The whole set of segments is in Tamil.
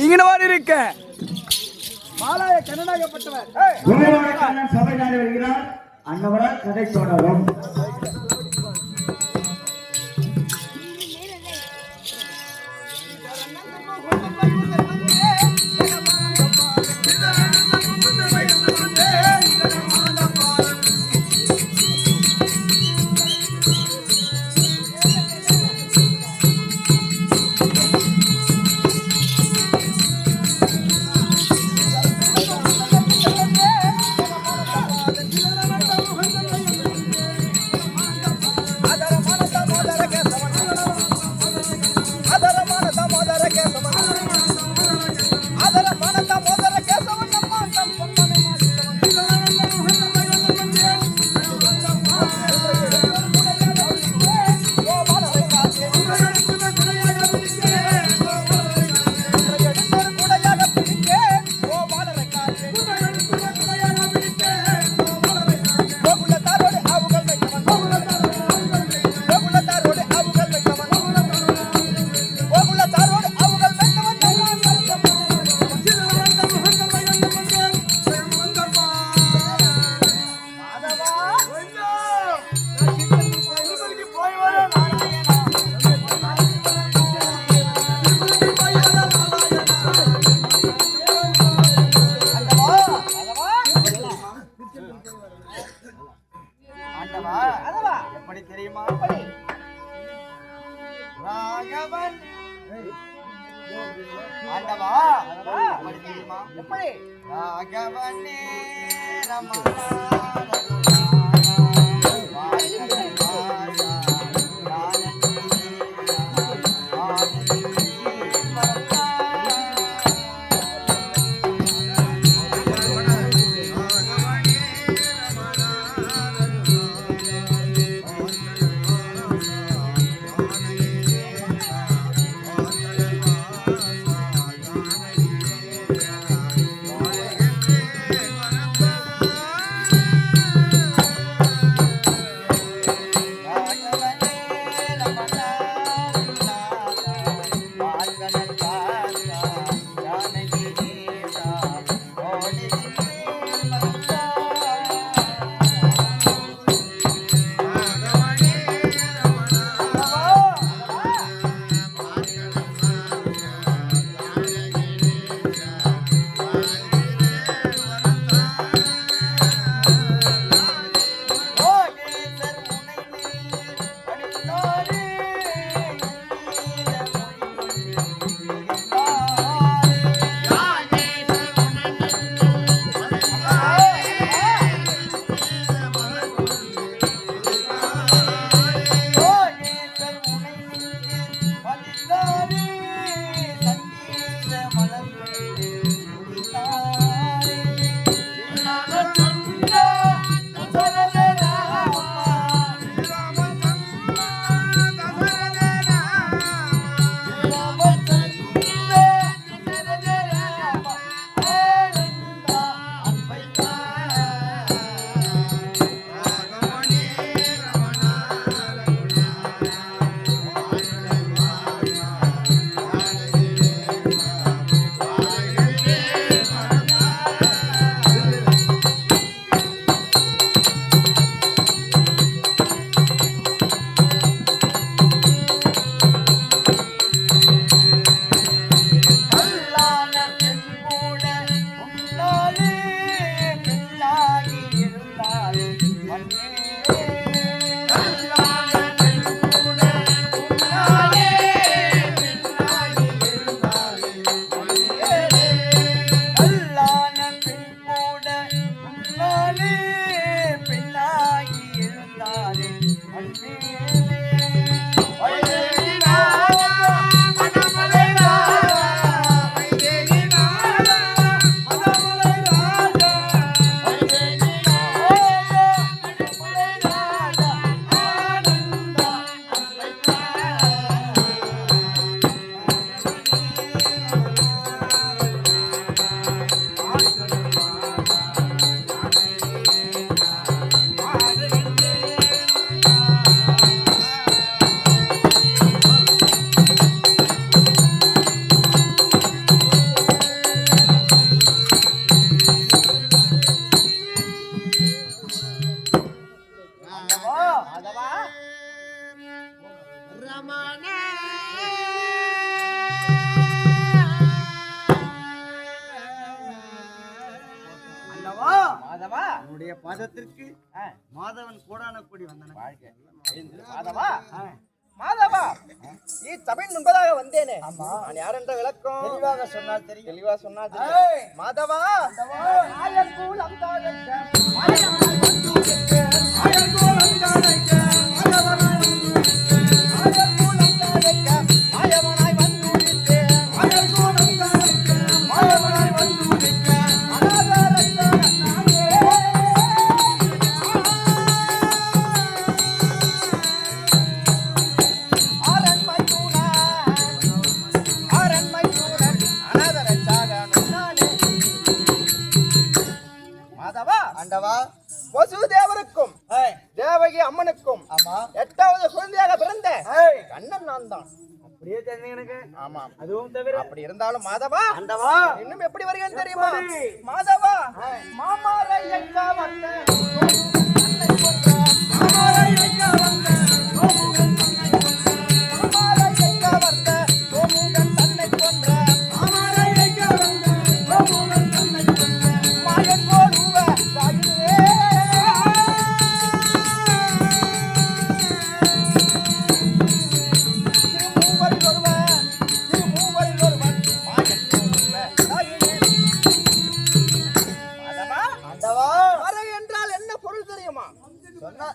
இங்கனவாறு இருக்க மாலாய கண்ணனாகப்பட்டவர் சபை நாடு வருகிறார். அன்னவரால் கதை தொடரும். எப்படி தெரியுமா? ராகவன் ஆண்டவா எப்படி தெரியுமா? எப்படி ராகவனே ரமணா அவனுடைய பாதத்திற்கு மாதவன் கோடான கூடி வந்தன. மாதவா மாதவா சபையின் முன்பதாக வந்தேனே. ஆமா. நான் யார் என்ற விளக்கம் தெளிவாக சொன்னால் தெரியும். தெளிவா சொன்னா ஏய். மாதவா ஆண்டவா வசுதேவருக்கும் தேவகி அம்மனுக்கும் ஆமா 8வது குழந்தையாக பிறந்த ஏய். கண்ணன் நான் தான். அப்படியே தெரிஞ்சு எனக்கு ஆமாம். அதுவும் தவிர அப்படி இருந்தாலும் மாதவா ஆண்டவா இன்னும் எப்படி வருகிறேன்னு தெரியுமா? எப்படி? மாதவா மாமாரை எங்க வந்த ஆண்டவா மறை என்றால் என்ன பொருள் தெரியுமா? சொன்னா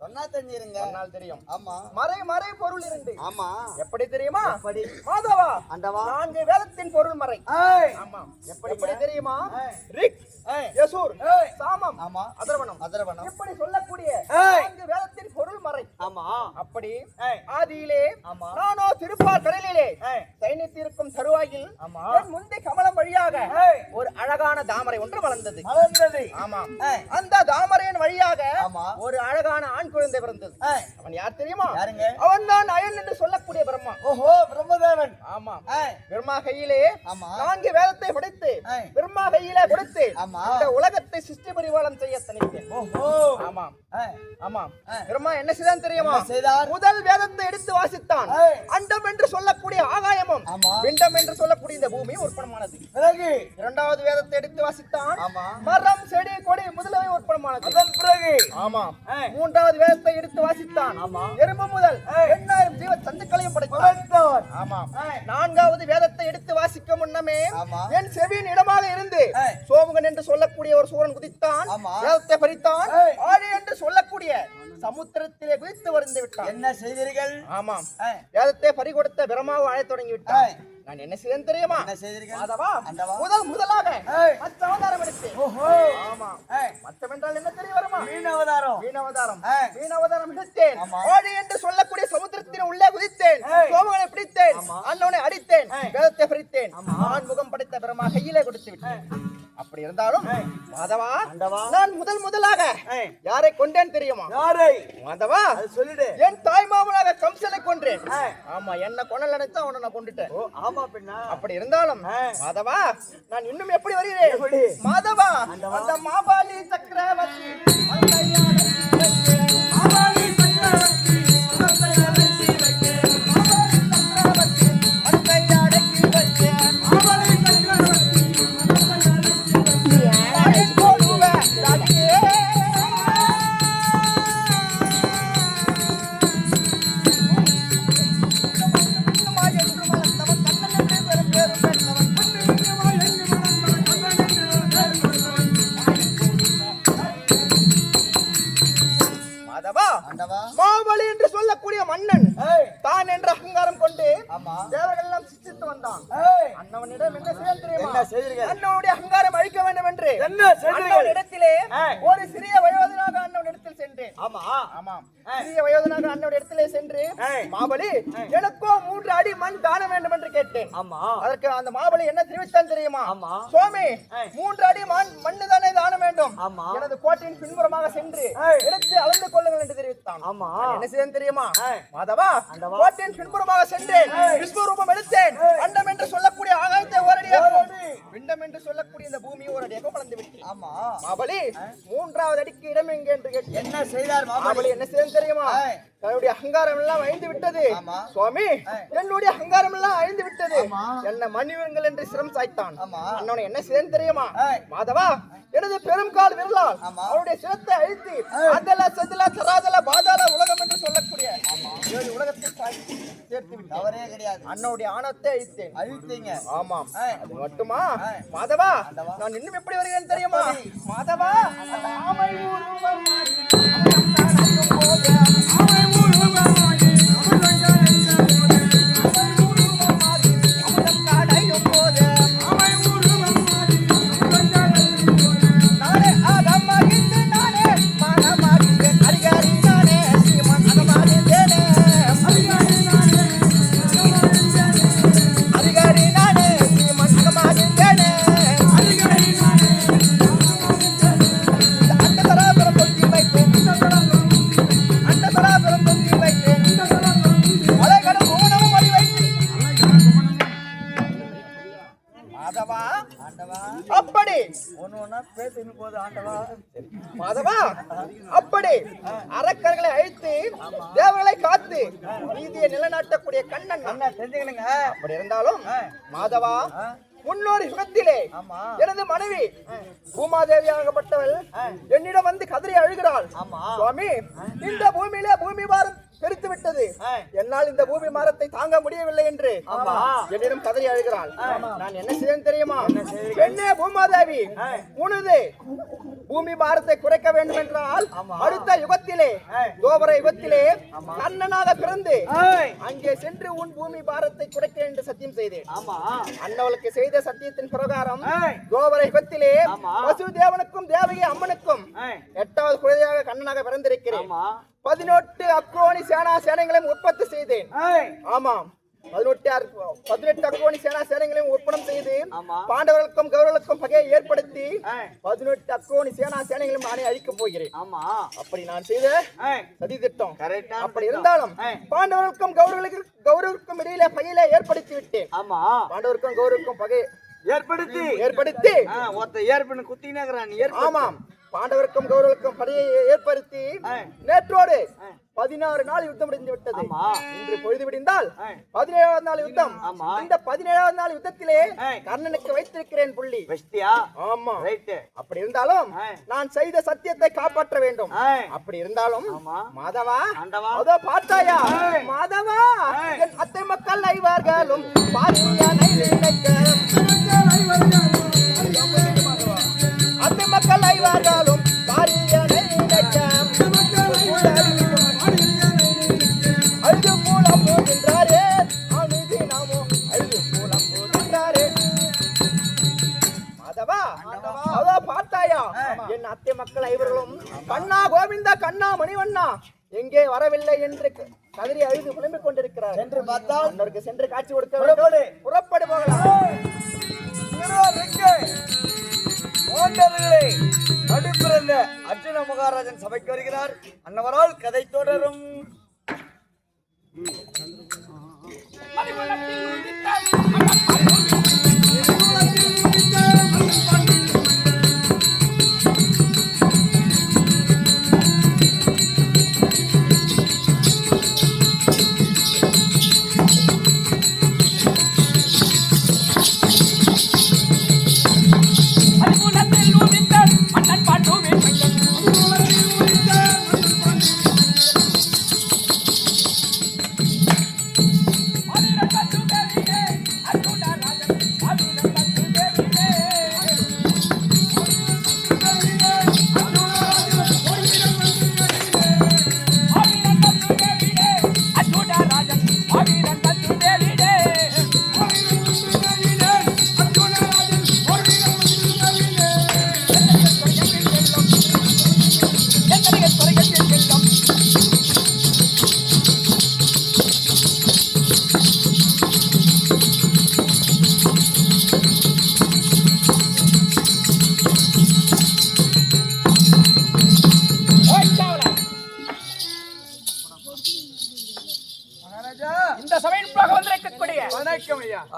சொன்னா தெரிஞ்சிருங்க. சொன்னால் தெரியும். ஆமா மறை மறை பொருள் இருந்து ஆமா எப்படி தெரியுமா? எப்படி? மாதவா ஆண்டவா 4 வேதத்தின் பொருள் மறை. ஏய். ஆமா. எப்படி? எப்படி தெரியுமா? ஏய். ரிக், ஏய். யசூர், ஏய். சாமம், ஆமா அதர்வணம் அதர்வனம் இப்படி சொல்லக்கூடிய ஏய். 4 வேதத்தின் பொருள் மறை. ஆமா அப்படி ஏய். ஆதியிலே ஆமா நானோ திருப்பார் கடலிலே ஏய். சைனித்திருக்கும் தருவாயில் ஆமா என் முந்தி கமலம் வழியாக ஏய். ஒரு அழகான தாமரை ஒன்று வளர்ந்தது. மலர்ந்தது. ஆமா. ஏய். அந்த தாமரையின் வழியாக ஆமா ஒரு அழகான ஆண் குழந்தை பிறந்தது. ஏய். அவன் யார் தெரியுமா? யாருங்க? அவன் தான் அயன் என்று சொல்லக்கூடிய பிரம்மா. ஓஹோ பிரம்மதேவன். ஆமா. ஏய். பிரம்மா கையிலே ஆமா 4 வேதத்தை படைத்து ஏய். பிரம்மா கையிலே கொடுத்து ஆமா இந்த உலகத்தை சிருஷ்டி பரிபாலனம் செய்ய தனித்தேன். ஓஹோ ஆமா ஏய். ஆமா. ஏய். பிரம்மா என்ன செய்தான் தெரியுமா? என்ன செய்தார்? முதல் வேதத்தை எடுத்து வாசித்தான். ஏய். அண்டம் என்று சொல்லக்கூடிய ஆகாயமும் ஆமா பிண்டம் என்று சொல்லக்கூடிய இந்த பூமியும் உற்பத்தமானது. பிறகு 2வது வேதத்தை எடுத்து வாசித்தான். ஆமா மரம் செடி கொடி முதலவை உற்பத்தமானது. அதன் பிறகு ஆமா. ஏய். 3வது வேதத்தை எடுத்து வாசித்தான். ஆமா எறும்பு முதல் ஏய். 8000 ஜீவ சந்துக்களையும் படைத்தான். படைத்தார். ஆமா. ஏய். 4வது வேதத்தை எடுத்து வாசிக்க முன்னமே ஆமா என் செவியின் இடமாக இருந்து ஏய். சோமுகன் என்று சொல்லக்கூடிய ஒரு சூரன் குதித்தான். ஆமா வேதத்தை பறித்தான். ஏய். ஆழி என்று சொல்லக்கூடிய சமுத்திரத்திலே குதித்து வருந்து விட்டான். என்ன செய்தீர்கள்? ஆமாம். ஏய். வேதத்தை பறிகொடுத்த பிரம்மாவை அழைத்து தொடங்கி விட்டான். ஏய். நான் என்ன செய்தேன் தெரியுமா? என்ன செய்தீர்கள்? மாதவா ஆண்டவா முதலாக ஏய். மற்ற அவதாரம் எடுத்தேன். ஓஹோ ஆமா. ஏய். மற்றவென்றால் என்ன தெரிய வருமா? மீன் அவதாரம். மீன் அவதாரம். ஏய். மீன் அவதாரம் எடுத்தேன். ஆமா. ஆழி என்று சொல்லக்கூடிய சமுத்திரத்தின் உள்ளே குதித்தேன். ஏய். சோமகனை பிடித்தேன். ஆமா. அண்ணவனை அடித்தேன். ஏய். வேதத்தை பறித்தேன். ஆமா. நான் முகம் படைத்த பிரமா கையிலே கொடுத்து விட்டேன். அப்படி இருந்தாலும் ஏய். மாதவா ஆண்டவா நான் முதலாக ஏய். யாரை கொண்டேன் தெரியுமா? யாரை? மாதவா அது சொல்லிடு. என் தாய் மாமனாக கம்சனை கொன்றேன். ஏய். ஆமா என்ன கொண்டல் நினைத்து அவனை நான் கொண்டுட்டேன். ஓ ஆமா பின்னா அப்படி இருந்தாலும் ஏய். மாதவா நான் இன்னும் எப்படி வருகிறேன்? எப்படி? மாதவா ஆண்டவா. அந்த மாபாலி சக்கரவர்த்தி மந்தையாட மாபாலி சக்கரவர்த்தி மந்தையாடக்கி வைத்தேன். மந்தையாடக்கி வைத்தேன். மாபாலி சக்கரவர்த்தி மாயன் போலுவ ராஜே. மாயன் மலர்ந்தவன் கண்ணன் என்று பெரும் பேரும் பெற்றவன். மாதவா ஆண்டவா மாபலி என்று சொல்லக்கூடிய மன்னன் ஏய். தான் என்ற அகங்காரம் கொண்டு ஆமா தேவர்கள் எல்லாம் சிச்சித்து வந்தான். ஏய். அண்ணவனிடம் என்ன செய்ய தெரியுமா? என்ன செய்தீர்கள்? அண்ணவனுடைய அகங்காரம் அழிக்க வேண்டும் என்று என்ன செய்தீர்கள்? அண்ணவனிடத்திலே ஏய். ஒரு சிறிய வயோதனாக அண்ணவனிடத்தில் சென்றேன். ஆமா ஆமாம். ஏய். சிறிய வயோதனாக அண்ணவனிடத்திலே சென்று ஏய். மாபலி எனக்கோ 3 அடி மண் தான வேண்டும் என்று கேட்டேன். ஆமா அதற்கு அந்த மாபலி என்ன தெரிவித்தான் தெரியுமா? ஆமா சுவாமி ஏய். 3 அடி மண்ணு தானே தானம் வேண்டும். ஆமா எனது கோட்டையின் பின்புறமாக சென்று ஏய். எடுத்து அளந்து கொள்ளுங்கள் என்று தெரிவித்தான். ஆமா நான் என்ன செய்தேன் தெரியுமா? ஏய். மாதவா ஆண்டவா. கோட்டையின் பின்புறமாக சென்றேன். ஏய். விஸ்வரூபம் எடுத்தேன். ஏய். அண்டம் என்று சொல்லக்கூடிய ஆகாயத்தை ஓரடியாகவும் ஓரடி. பிண்டம் என்று சொல்லக்கூடிய இந்த பூமியை ஓரடியாகவும் வளர்ந்து விட்டேன். ஆமா மாபலி 3வது அடிக்கு இடம் எங்கே என்று கேட்டேன். என்ன செய்தார் மாபலி மாபாலி? என்ன செய்தேன் தெரியுமா? ஏய். என்னுடைய அகங்காரம் எல்லாம் அழிந்து விட்டது ஆமா. சுவாமி. என்னுடைய அகங்காரம் எல்லாம் அழிந்து விட்டது. ஆமா. என்ன மன்னிவுங்கள் என்று சிரம் சாய்த்தான். ஆமா. அண்ணனை என்ன செய்தேன் தெரியுமா? ஏய். மாதவா, எனது பெரும்கால் விரலால் ஆமா. அவருடைய சிரத்தை அழித்து அதல சதல தராதல பாதாள உலகம் என்று சொல்லக்கூடிய 7 உலகத்தை சேர்த்து விட்டு தவறே கிடையாது. அண்ணனுடைய ஆணவத்தை அழித்தேன். அழித்தீங்க. ஆமாம். ஏய். அது மட்டுமா? ஏய். மாதவா, ஆண்டவா. நான் இன்னும் எப்படி வருகிறேன் தெரியுமா? மாதவா, ஆமை உருவம் மாறி அப்படி ஒண்ணு ஒண்ணா பேசின்னு போது ஆண்டவா. மாதவா, அப்படி அரக்கர்களை அழித்து தேவர்களை காத்து நீதியை நிலைநாட்டக்கூடிய கண்ணன் அண்ணா தெரிஞ்சுக்கணுங்க. அப்படி இருந்தாலும் மாதவா, முன்னொரு யுகத்திலே ஆமா. எனது மனைவி பூமாதேவியாகப்பட்டவள் என்னிடம் வந்து கதறி அழுகிறாள். ஆமா. சுவாமி, இந்த பூமியிலே பூமி பாரம் பெருத்து விட்டது, என்னால் இந்த பூமி பாரத்தை தாங்க முடியவில்லை என்று ஆமா. என்னிடம் கதறி அழுகிறாள். நான் என்ன செய்வேன் தெரியுமா? பெண்ணே பூமாதேவி, உனது பூமி பாரத்தை குறைக்க வேண்டும் என்றால் அடுத்த யுகத்திலே தோபர யுகத்திலே கண்ணனாக பிறந்து அங்கே சென்று உன் பூமி பாரத்தை குறைக்க என்று சத்தியம் செய்தேன். ஆமா. அண்ணவளுக்கு செய்த சத்தியத்தின் பிரகாரம் தோபர யுகத்திலே வசுதேவனுக்கும் தேவகி அம்மனுக்கும் 8வது குழந்தையாக கண்ணனாக பிறந்திருக்கிறேன். 18 அக்ரோணி சேனா சேனைகளையும் உற்பத்தி செய்தேன். ஆமாம், 18 அக்ரோணி சேனா சேனைகளையும் உற்பத்தம் செய்து பாண்டவர்களுக்கும் கௌரவர்களுக்கும் பகையை ஏற்படுத்தி 18 அக்ரோணி சேனா சேனைகளையும் நானே அழிக்கப் போகிறேன். ஆமா. அப்படி நான் செய்த சதி திட்டம். கரெக்டா. அப்படி இருந்தாலும் பாண்டவர்களுக்கும் கௌரவருக்கும் இடையில பகையில ஏற்படுத்தி விட்டேன். ஆமா. பாண்டவருக்கும் கௌரவருக்கும் பகை ஏற்படுத்தி ஒருத்த ஏற்பு குத்தினான். ஆமாம், பாண்டவருக்கும் கௌரவருக்கும் படையை ஏற்படுத்தி நேற்றோடு 16 நாள் யுத்தம் முடிந்து விட்டது. இன்று பொழுது விடிந்தால் 17வது நாள் யுத்தம். இந்த 17வது நாள் யுத்தத்திலே கர்ணனுக்கு வைத்திருக்கிறேன் புள்ளி. ஆமா. அப்படி இருந்தாலும் நான் செய்த சத்தியத்தை காப்பாற்ற வேண்டும். அப்படி இருந்தாலும் மாதவா, அதோ பார்த்தாயா மாதவா, என் அத்தை மக்கள் ஐவர்களும் பாரியானை நினைக்க, அத்தை மக்கள் ஐவர்களும் பாரியானை நினைக்க அழுது மூலம் போகின்றாரே, அழுது நாமோ அழுது மூலம் போகின்றாரே. மாதவா, அதோ பார்த்தாயா என் அத்தை மக்கள் ஐவர்களும் கண்ணா கோவிந்தா கண்ணா மணிவண்ணா எங்கே வரவில்லை என்று கதறி அழுது புலம்பிக் கொண்டிருக்கிறார். சென்று பார்த்தால் அன்னருக்கு சென்று காட்சி கொடுக்க வேண்டும். புறப்படு போகலாம். நடுப்பிறந்த அர்ஜுன மகாராஜன் சபைக்கு வருகிறார். அன்னவரால் கதை தொடரும்.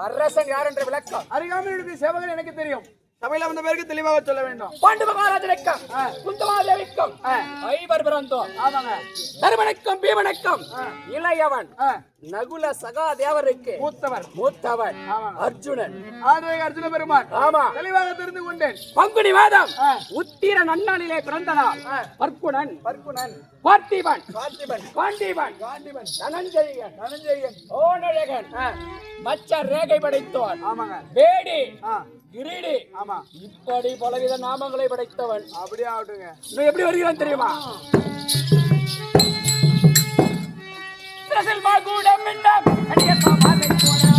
அரசன் யார் என்ற விளக்கம் அருகாமையில் சேவகன் எனக்கு தெரியும். சபையில வந்த பேருக்கு தெளிவாக சொல்ல வேண்டும். பாண்டு மகாராஜனுக்கும் குந்தமாதேவிக்கும் ஐவர் பிறந்தோம். ஆமாங்க. தருமனுக்கும் பீமனுக்கும் இளையவன் நகுல சகாதேவருக்கு மூத்தவன் அர்ஜுனன். அர்ஜுன பெருமான். ஆமா, தெளிவாக தெரிந்து கொண்டேன். பங்குனி மாதம் உத்திர நன்னாளிலே பிறந்ததால் பர்க்குணன் பார்த்திபன் காண்டீபன் தனஞ்செயன் ஓனழகன் மச்ச ரேகை படைத்தவன். ஆமாங்க. வேடி கிரீடி. ஆமா. இப்படி பலவித நாமங்களை படைத்தவன். அப்படியே ஆகட்டுங்க. இன்னும் எப்படி வருகிறான் தெரியுமா? கூடம் மிண்டம் அடியப்பாமாலை போனா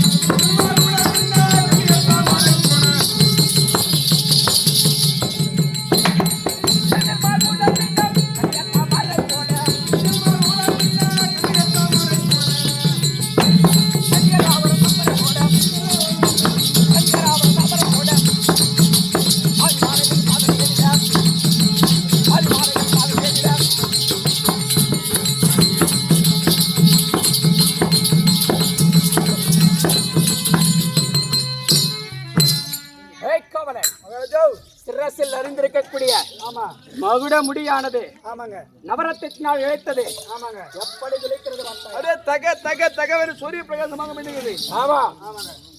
சிரசில் அறிந்திருக்கக்கூடிய மகுட முடியானது நவரத்தினால் இழைத்தது. எப்படி விளைக்கிறது? அதே தக தக தகவல் சூரிய பிரகாசமாக மின்னுகிறது. ஆமா.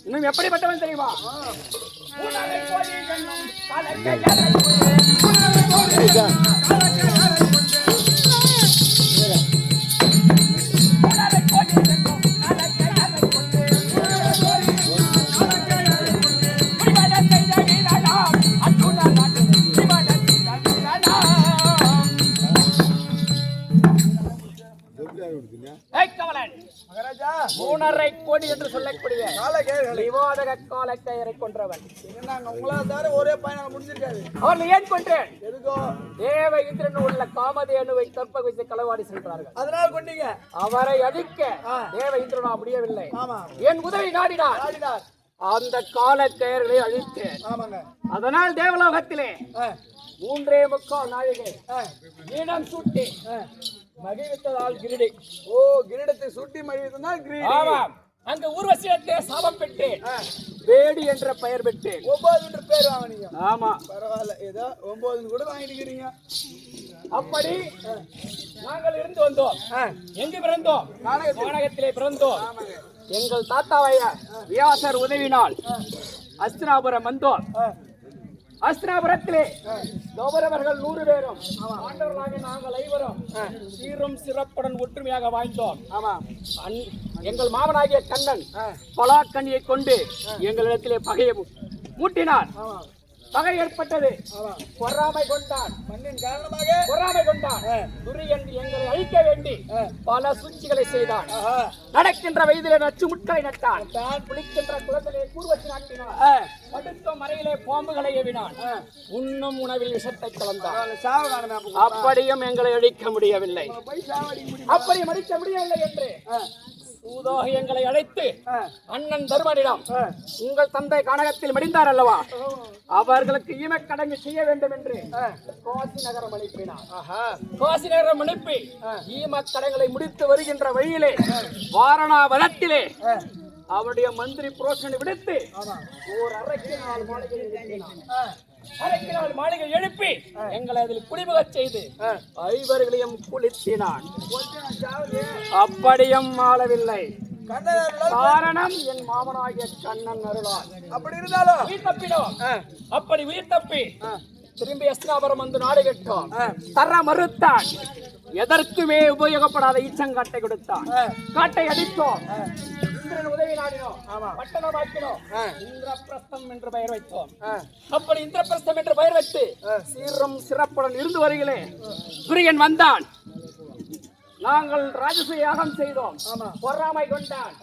இன்னும் எப்படிப்பட்டவன் தெரியுமா? மூணரை கோடி என்று சொல்லக்கூடிய விவாதக காலக்கையரை கொன்றவன். ஒரே பயணம் முடிஞ்சிருக்காது. அவர்கள் ஏன் கொன்றேன்? தேவ இந்திரன் உள்ள காமதேனுவை கற்பகித்து களவாடி சென்றார்கள். அதனால கொண்டீங்க. அவரை அழிக்க தேவ இந்திரனா முடியவில்லை. என் உதவி நாடினார். அந்த காலக்கையர்களை அழித்தேன். அதனால் தேவலோகத்திலே 3.25 நாழிகை ஈனம் சுட்டி மகிழ்வித்ததால் கிரீடி. கிரீடத்தை சுட்டி மகிழ்வித்ததால் கிரீடி. ஆமாம். அங்க ஊர்வசியத்தை சாபம் பெற்றேன். வேடி என்ற பெயர் பெற்றேன். 9 என்று பேர் வாங்கினீங்க. ஆமா, பரவாயில்ல. ஏதோ 9 கூட வாங்கிட்டு. அப்படி நாங்கள் இருந்து வந்தோம். எங்கு பிறந்தோம்? கானகத்திலே பிறந்தோம். எங்கள் தாத்தாவைய வியாசர் உதவினால் அஸ்தினாபுரம் வந்தோம். அஸ்தினாபுரத்திலே கௌரவர்கள் 100 பேரும் ஆண்டவர்களாக நாங்கள் 5 சீரும் சிறப்புடன் ஒற்றுமையாக வாழ்ந்தோம். எங்கள் மாமனாகிய கண்ணன் பலாக்கண்ணியை கொண்டு எங்களிடத்திலே பகையை மூட்டினார். பகை ஏற்பட்டது. பொறாமை கொண்டான். மண்ணின் காரணமாக பொறாமை கொண்டான். துரியன் எங்களை அழிக்க வேண்டி பல சூழ்ச்சிகளை செய்தான். நடக்கின்ற வயதிலே நச்சு முட்களை நட்டான். குளிக்கின்ற குளத்திலே கூர்வச்சு நாட்டினான். படுத்த மறையிலே பாம்புகளை ஏவினான். உண்ணும் உணவில் விஷத்தை கலந்தான். அப்படியும் எங்களை அழிக்க முடியவில்லை. அப்படியும் அழிக்க முடியவில்லை என்று சூதாக எங்களை அழைத்து அண்ணன் தருமனிடம் உங்கள் தந்தை கானகத்தில் மடிந்தார் அல்லவா, அவர்களுக்கு ஈமக்கடங்கு செய்ய வேண்டும் என்று காசி நகரம் அனுப்பினார். காசி நகரம் அனுப்பி ஈமக்கடங்களை முடித்து வருகின்ற வழியிலே வாரணாவனத்திலே அவருடைய மந்திரி புரோஷனை விடுத்து ஓர் அரைக்கினால் மாளிகை எழுப்பி எங்களை அதில் குடிமுகச் செய்து 5 குளித்தினான். அப்படியும் ஆளவில்லை. காரணம் என் மாமனாகிய கண்ணன் அருளால். அப்படி இருந்தாலும் உயிர் தப்பினோம். அப்படி உயிர் தப்பி திரும்பி அஸ்தினாபுரம் வந்து நாடு கட்டோம். தர மறுத்தான். எதற்குமே உபயோகப்படாத ஈச்சங்காட்டை கொடுத்தான். காட்டை அடித்தோம். இந்திரன் உதவி நாடினோம். பட்டணமாக்கினோம். இந்திரபிரஸ்தம் என்று பெயர் வைத்தோம். அப்படி இந்திரபிரஸ்தம் என்று பெயர் வைத்து சீரும் சிறப்புடன் இருந்து வருகிறே துரியன் வந்தான். நாங்கள் ராஜசூய யாகம் செய்தோம். பொறாமை கொண்டான்.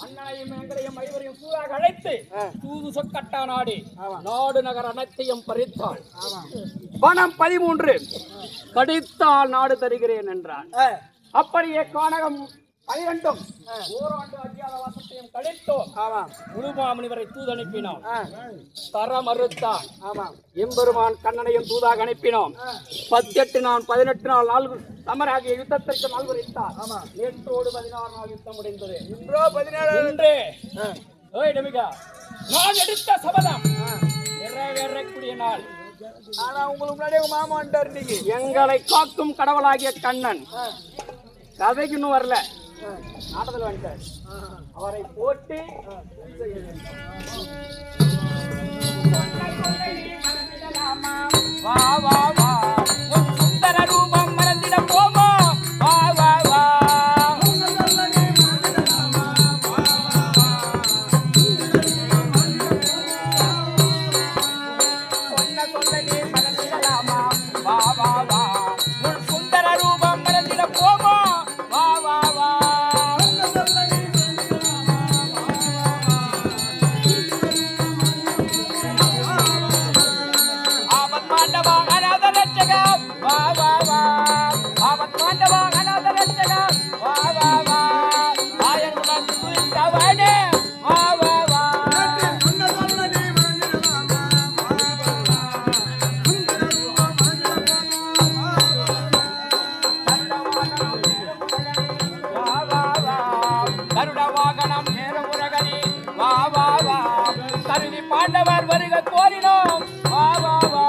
அண்ணனையும் எங்களையும் 5 சூறாக அழைத்து தூது சொக்கட்டா நாடி நாடு நகர் அனைத்தையும் பறித்தான். பணம் 13 கடித்தால் நாடு தருகிறேன் என்றான். அப்படியே கானகம் 12 ஓராண்டு அஜ்ஞாத வாசத்தையும் கழித்தோம். முழுமாமுனிவரை தூது அனுப்பினோம். தர மறுத்தான். எம்பெருமான் கண்ணனையும் தூதாக அனுப்பினோம். 18 நாள் 18 நாள் சமராகிய யுத்தத்திற்கு நாள் குறித்தார். நேற்றோடு 16 நாள் யுத்தம் முடிந்தது. இன்று நான் எடுத்த சபதம் நிறைவேற வரக்கூடிய நாள். ஆனா உங்களுக்கு முன்னாடி உங்க மாமா வந்துட்டாரு இன்னைக்கு. எங்களை காக்கும் கடவுளாகிய கண்ணன் கதைக்கு இன்னும் வரல, நாட்டத்தில் வந்துட்டார். அவரை போட்டு வா வா வா உன் சுந்தர ரூபம் மறந்திட போமா. வா வா வா சொன்ன சொல்லையே மறந்திடலாமா. வா வா வா உன் சுந்தர ரூபம் மறந்திட போமா. வா வா வா ஆபத் மாண்டவா அநாத ரட்சகா. வா வா வா ஆபத் மாண்டவா அநாத ரட்சகா. வா வா வா ஆயனுடன் குறித்தவனே. வா வா வா வா வா வா கருட வாகனம் ஏறுமுருகனே. வா வா வா கருதி பாண்டவர் வருக கோரினோம். வா வா வா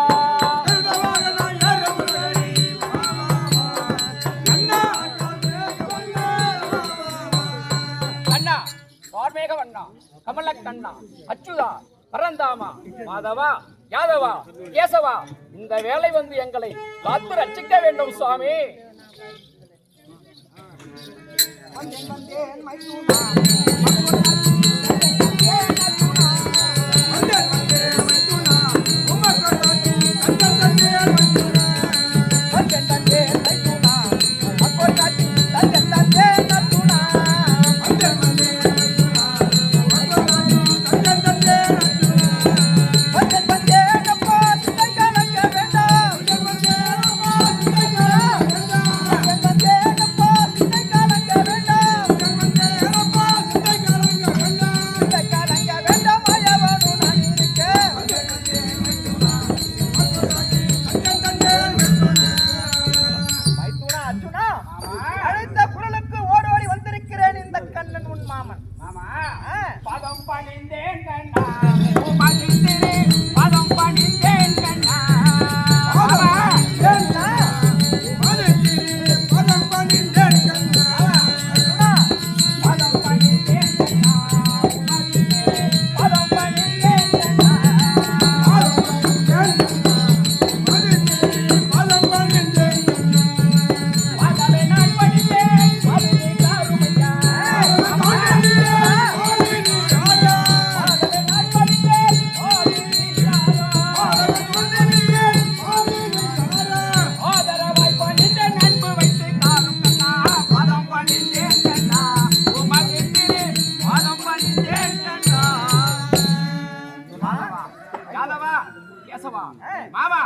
அண்ணா வார்மேக வண்ணா கமல கண்ணா அச்சுதா பரந்தாமா மாதவா யாதவா கேசவா இந்த வேலை வந்து எங்களை காத்து ரட்சிக்க வேண்டும் சுவாமி. அழைத்த குரலுக்கு ஓடோடி வந்திருக்கிறேன் இந்த கண்ணன் உன் மாமன். மாமா பதம் பணிந்தேன் கண்ணா பணிந்தேன் பதம் பணிந்தேன் கண்ணா. மாமா பதம் பணிந்தேன் கண்ணா. பதம் பணிந்தேன் கண்ணா பதம் பணிந்தேன் கண்ணா. பதமே நான் பணிந்தேன் பதமே காருமையா. பதமே நான் பணிந்தேன் ஆதரவாய் பணிந்தேன் அன்பு வைத்து காரும் கண்ணா. பதம் பணிந்தேன் கண்ணா உமக்கிட்டிரே பதம் பணிந்தேன் கண்ணா. மாமா யாதவா கேசவா மாமா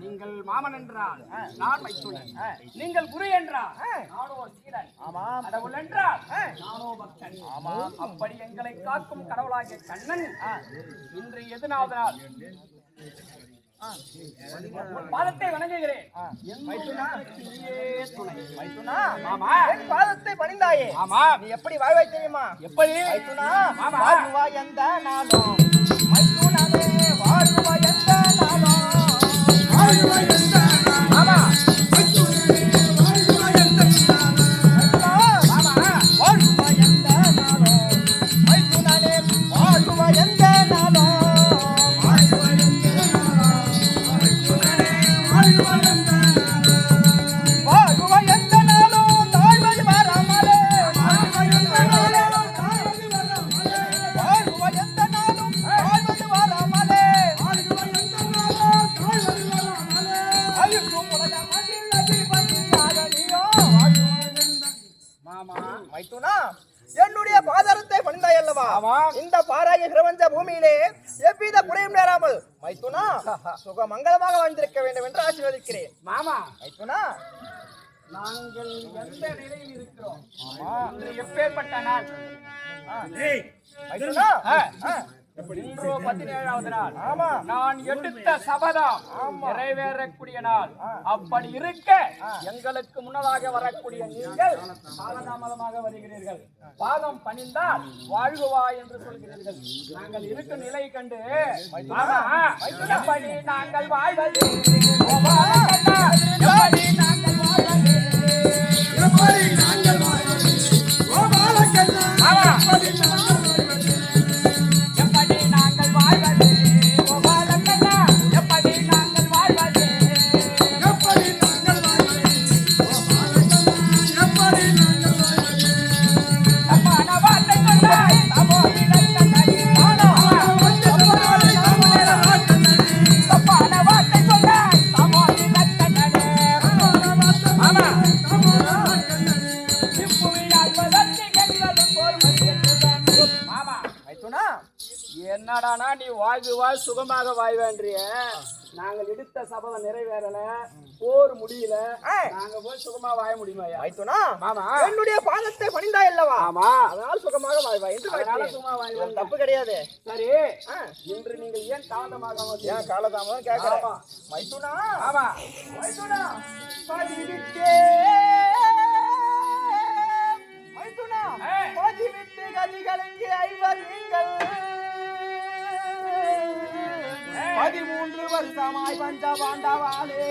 நீங்கள் மாமன் என்றால் நான் மைத்துனன். நீங்கள் குரு என்றால் நானோ சீடன். கடவுள் என்றால் நானோ பக்தன். அப்படி எங்களை காக்கும் கடவுளாகிய கண்ணன் இன்று எதுனாவதால் பாதத்தை வணங்குகிறேன். மாமா என் பாதத்தை பணிந்தாயே. ஆமா நீ எப்படி வாழ்வாய் தெரியுமா? எப்படி மைத்துனா மாமா வாழ்வாய் எந்த நாளும் மைத்துனமே வாழ்வாய் எந்த நாளும் மாமா வாழ்வாய் எந்த நாளும் மைத்துனமே வாழ்வாய் எந்த நாளும் வாழ்வாய் எந்த நாளும் தாழ்வது வராமலே வாழ்வாய் எந்த நாளும் தாழ்வது வராமலே அழிக்கும் உலகமதில் அதிபதியாக நீயோ மாமா மைத்துனா என்னுடைய பாதாரத்தை பணிந்தாய் அல்லவா? ஆமா. இந்த பாராய பிரபஞ்ச பூமியிலே எவ்வித குறையும் நேராமல் மைத்துனா சுக மங்களமாக வாழ்ந்திருக்க வேண்டும் என்று ஆசீர்வதிக்கிறேன். மாமா மைத்துனா நாங்கள் எந்த நிலையில் இருக்கிறோம்? இன்று எப்பேற்பட்ட நாள்? மைத்துனா இன்றோ 17வது நாள். ஆமா. நான் எடுத்த சபதம் நிறைவேறக்கூடிய நாள். அப்படி இருக்க எங்களுக்கு முன்னதாக வரக்கூடிய நீங்கள் காலதாமதமாக வருகிறீர்கள். பாதம் பணிந்தால் வாழ்குவா என்று சொல்கிறீர்கள். நாங்கள் இருக்கும் நிலை கண்டு எப்படி நாங்கள் வாழ்வது, எப்படி நாங்கள் வாழ்வது, எப்படி நாங்கள் வாழ்வது, எப்படி நாங்கள் வாழ்வது, கோபாலக்கண்ணா, எப்படி நாங்கள் வாழ்வது, எப்படி நாங்கள் வாழ்வது, எப்படி நாங்கள் வாழ்வது. தப்பான வார்த்தை சொன்னாய் தமோதினை கண்ணாடி, தப்பான வார்த்தை சொன்னாய் தமோதினை கண்ணாடி. ஆமா, இப்புவியால் வதந்தி எங்களும் போர் மதியத்துதான். ஆமா, மைத்துனா, என்னடானா நீ வாழ் சுகமாக வாழ்வேன்றிய. நாங்கள் எடுத்த சபதம் நிறைவேறல, போர் முடியல, நாங்க போய் சுகமா வாழ முடியுமா? மைத்துனா, ஆமா, என்னுடைய பாதத்தை பணிந்தாய் அல்லவா? ஆமா, அதனால் சுகமாக வாழ்வாய் என்று அதனால கேட்டேன். சுகமா வாழ்வேன். தப்பு கிடையாது. சரி, இன்று நீங்கள் ஏன் தாமதமாக வந்தீங்க? ஏன் காலதாமதம் கேட்கிறேன்? ஆமா. மைத்துனா, ஆமா, மைத்துனா, பதிவிட்டே மைத்துனா, ஏய். பதிவிட்டு கதிகலங்கி ஐவர் நீங்கள் 13 வருஷமாய் வந்த பாண்டவாளே,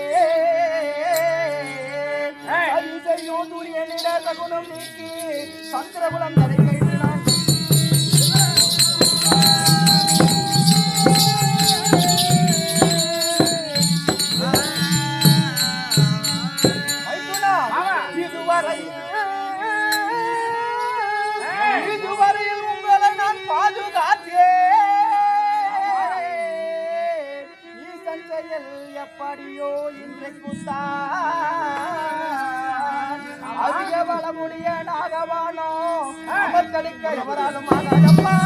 அது செய்யும் துரியனிட சகுனம் நீக்கி சந்திரகுலம் தலை கைது நான் மைத்துனா, இதுவரையில் உங்களை நான் பாதுகாத்தேன். ஈசன் செயல் எப்படியோ இன்றைக்குத்தான் அதிக வளமுடைய நாகவானோ அமர்த்தளிக்க எவராலும் ஆகாதப்பா.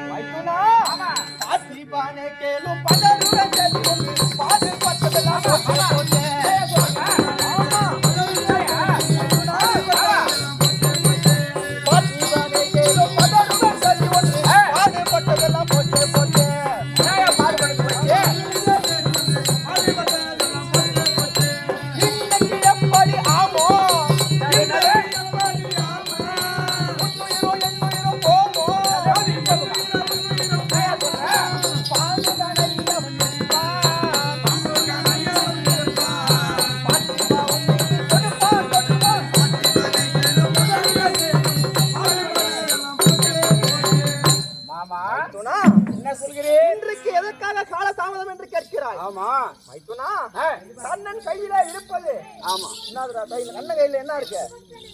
மைத்துனா, பாத்திபானே கேளும் பதறுடன் செல்லும் பாது பத்ததெல்லாம் போட்டே. ஆமா, பாத்திபானே கேளும் பதறுடன் செல்லும் பாது பத்ததெல்லாம் போட்டே போட்டே. இன்னைக்கு எப்படி ஆமோ, உன்னுயிரோ என்னுயிரோ போமோ, மாமா, மைத்துனா, என்ன சொல்கிறேன்? இன்றைக்கு எதற்காக கால தாமதம் என்று கேட்கிறாய்? ஆமா, மைத்துனா, ஆ, கண்ணன் கையில இருப்பது ஆமா, என்னதுடா கையில? கண்ணன் கையில என்ன இருக்கு?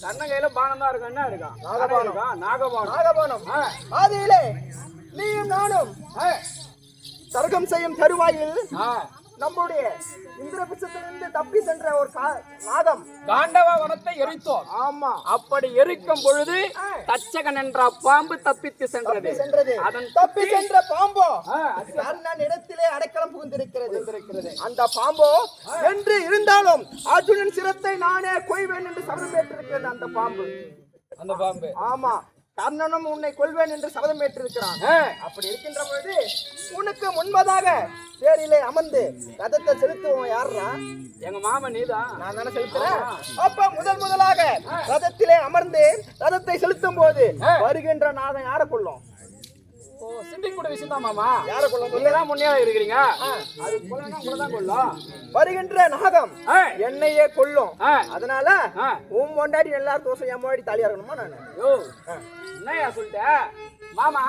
கண்ண கையில பானம் தான் இருக்கு. என்ன இருக்கா? நாகபானம். இருக்கா? நாகபானம். நாகபானம். ஆ. ஆதியிலே நீயும் நானும் தர்க்கம் செய்யும் தருவாயில் ஆ, நம்முடைய இந்திரபிச்சத்திலிருந்து தப்பி சென்ற ஒரு நாகம். காண்டவ வனத்தை எரித்தோம். ஆமா, அப்படி எரிக்கும் பொழுது தச்சகன் என்ற பாம்பு தப்பித்து சென்றது. தப்பி சென்றது. அதன் தப்பி சென்ற பாம்போ ஆ, கண்ணன் இடத்திலே அடைக்கலம் புகுந்திருக்கிறது. அந்த பாம்போ என்று இருந்தாலும் அர்ஜுனன் சிரத்தை நானே கொய்வேன் என்று சபதம் ஏற்றிருக்கிறது அந்த பாம்பு. அந்த பாம்பு. ஆமா, கர்ணனும் உன்னை கொல்வேன் என்று சபதம் ஏற்றிருக்கிறான். ஆ, அப்படி இருக்கின்ற பொழுது உனக்கு முன்பதாக தேரிலே அமர்ந்து ரதத்தை செலுத்துவோம் யாருன்னா? எங்க மாமா நீதான். நான் தானே செலுத்துறேன். அப்ப முதலாக ரதத்திலே அமர்ந்து ரதத்தை செலுத்தும் போது வருகின்ற நாதம் யாரை கொள்ளும்? ஓ, சிண்டிங் கூட விஷயம் தான் மாமா. யாரை கொள்ளும்? நீங்க தான் முன்னே இருக்கிறீங்க. அது கொல்லனா கூட தான் கொல்லும். வருகின்ற நாகம் என்னையே கொல்லும். அதனால ஆ. உன் பொண்டாட்டி எல்லாரும் தோசை என் முன்னாடி தாலியா இருக்கணுமா? நானு யோ, என்னையா சொல்லிட்ட மாமா?